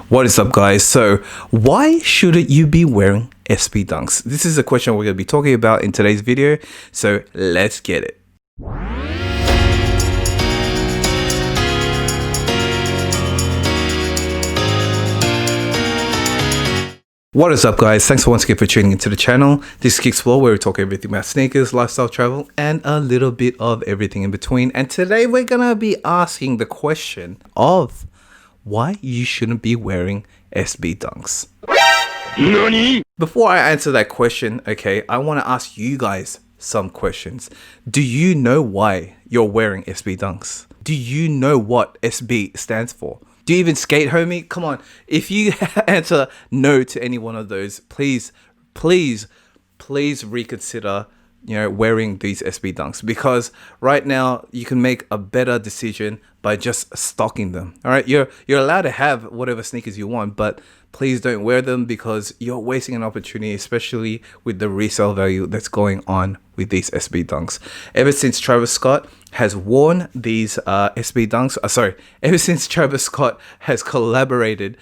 What is up, guys? So why shouldn't you be wearing SB Dunks? This is a question we're going to be talking about in today's video, so let's get it. What is up, guys? Thanks once again for tuning into the channel. This is Kicksplorer, where we talk everything about sneakers, lifestyle, travel, and a little bit of everything in between. And today we're going to be asking the question of why you shouldn't be wearing SB Dunks. NANI? Before I answer that question, okay, I want to ask you guys some questions. Do you know why you're wearing SB Dunks? Do you know what SB stands for? Do you even skate, homie? Come on. If you answer no to any one of those, please reconsider, wearing these SB Dunks, because right now you can make a better decision by just stocking them. All right, you're allowed to have whatever sneakers you want, but please don't wear them because you're wasting an opportunity, especially with the resale value that's going on with these SB Dunks. Ever since Travis Scott has worn these SB Dunks, ever since Travis Scott has collaborated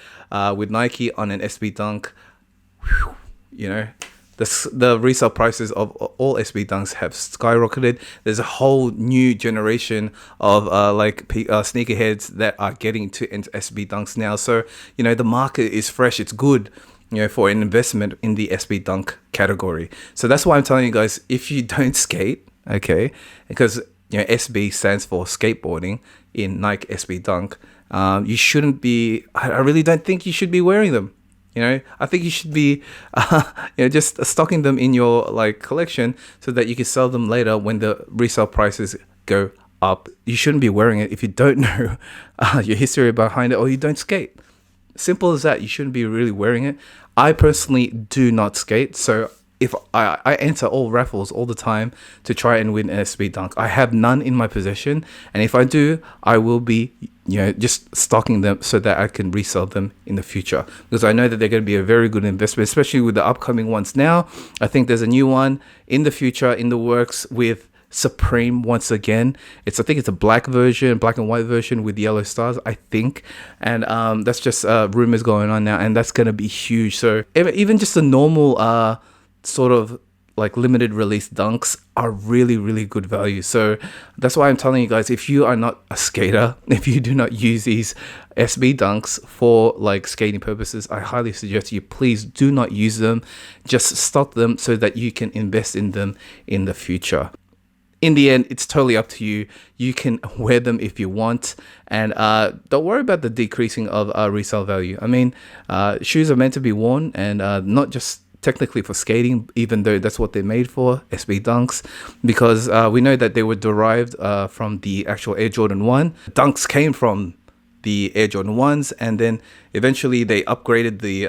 with Nike on an SB Dunk, the resale prices of all SB Dunks have skyrocketed. There's a whole new generation of sneakerheads that are getting into SB Dunks now. So, the market is fresh. It's good, for an investment in the SB Dunk category. So that's why I'm telling you guys, if you don't skate, okay, because, SB stands for skateboarding in Nike SB Dunk, you shouldn't be, I really don't think you should be wearing them. I think you should be, just stocking them in your collection so that you can sell them later when the resale prices go up. You shouldn't be wearing it if you don't know your history behind it or you don't skate. Simple as that. You shouldn't be really wearing it. I personally do not skate, so if I enter all raffles all the time to try and win an SB Dunk. I have none in my possession, and if I do, I will be just stocking them so that I can resell them in the future, because I know that they're going to be a very good investment, especially with the upcoming ones now. I think there's a new one in the future in the works with Supreme once again. I think it's a black version, black and white version with yellow stars, I think, and that's just rumors going on now, and that's going to be huge. So even just the normal sort of limited release Dunks are really good value. So that's why I'm telling you guys, if you are not a skater, if you do not use these SB Dunks for skating purposes, I highly suggest you please do not use them. Just stock them so that you can invest in them in the future. In the end, it's totally up to you. You can wear them if you want, and don't worry about the decreasing of resale value. I mean, shoes are meant to be worn, and not just technically for skating, even though that's what they're made for, SB Dunks, because we know that they were derived from the actual Air Jordan 1. Dunks came from the Air Jordan 1s, and then eventually they upgraded they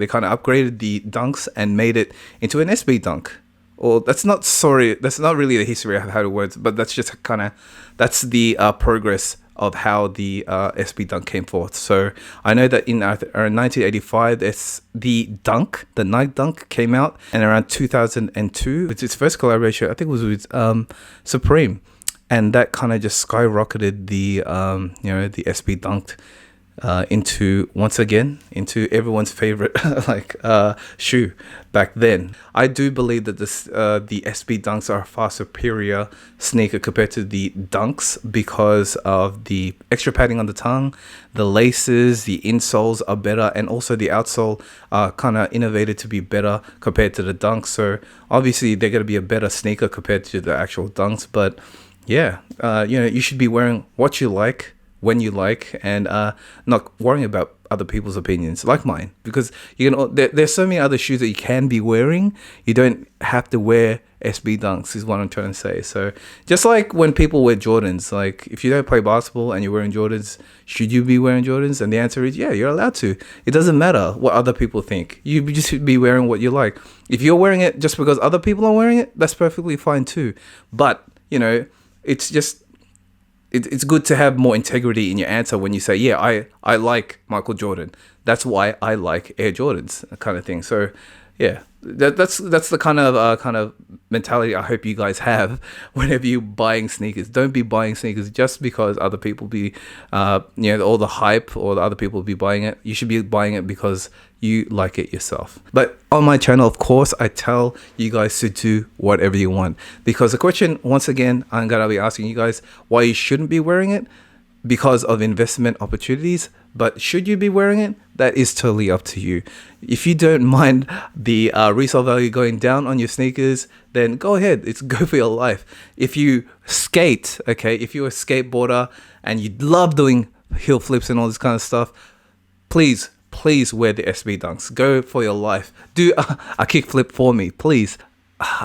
kind of upgraded the Dunks and made it into an SB Dunk. Or that's not really the history of how it works, but that's just that's the progress of how the SB Dunk came forth. So I know that in 1985, the Nike Dunk came out, and around 2002, it's its first collaboration, I think it was with Supreme, and that kind of just skyrocketed the the SB Dunk into everyone's favorite shoe back then. I do believe that the SB Dunks are a far superior sneaker compared to the Dunks because of the extra padding on the tongue, the laces, the insoles are better, and also the outsole are kind of innovated to be better compared to the Dunks. So obviously they're going to be a better sneaker compared to the actual Dunks. But yeah, you should be wearing what you like, when you like, and not worrying about other people's opinions like mine, because there's so many other shoes that you can be wearing. You don't have to wear SB Dunks is what I'm trying to say. So just like when people wear Jordans, if you don't play basketball and you're wearing Jordans, should you be wearing Jordans? And the answer is yeah, you're allowed to. It doesn't matter what other people think. You just should be wearing what you like. If you're wearing it just because other people are wearing it, that's perfectly fine too. But it's just it's good to have more integrity in your answer when you say, yeah, I like Michael Jordan. That's why I like Air Jordans, kind of thing. So yeah, that's the kind of mentality I hope you guys have whenever you buying sneakers. Don't be buying sneakers just because other people be all the hype, or the other people be buying it. You should be buying it because you like it yourself. But on my channel, of course, I tell you guys to do whatever you want, because the question, once again, I'm gonna be asking you guys why you shouldn't be wearing it, because of investment opportunities. But should you be wearing it? That is totally up to you. If you don't mind the resale value going down on your sneakers, then go ahead. It's go for your life. If you skate, okay, if you're a skateboarder and you love doing heel flips and all this kind of stuff, please wear the SB Dunks. Go for your life. Do a kick flip for me, please.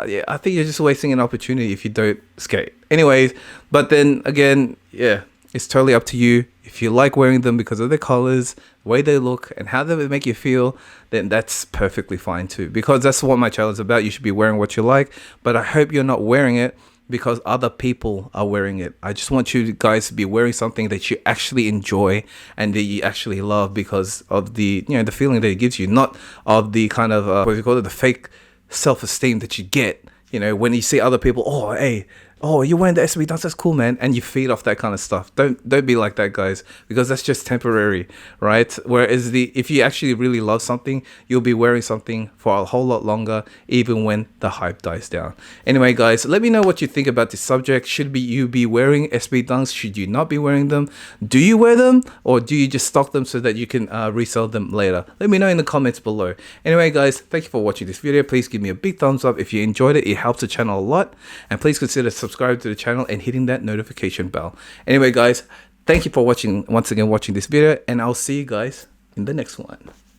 Yeah, I think you're just wasting an opportunity if you don't skate. Anyways, but then again, yeah, it's totally up to you. If you like wearing them because of their colors, the way they look, and how they make you feel, then that's perfectly fine too. Because that's what my channel is about. You should be wearing what you like, but I hope you're not wearing it because other people are wearing it. I just want you guys to be wearing something that you actually enjoy and that you actually love because of the the feeling that it gives you, not of the kind of what do you call it, the fake self-esteem that you get when you see other people. Oh, hey, oh, you're wearing the SB Dunks, that's cool, man, and you feed off that kind of stuff. Don't be like that, guys, because that's just temporary, right? Whereas if you actually really love something, you'll be wearing something for a whole lot longer, even when the hype dies down. Anyway, guys, let me know what you think about this subject. Should you be wearing SB Dunks? Should you not be wearing them? Do you wear them, or do you just stock them so that you can resell them later? Let me know in the comments below. Anyway, guys, thank you for watching this video. Please give me a big thumbs up if you enjoyed it. It helps the channel a lot, and please consider subscribing to the channel and hitting that notification bell. Anyway, guys, thank you for watching this video, and I'll see you guys in the next one.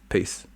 Peace.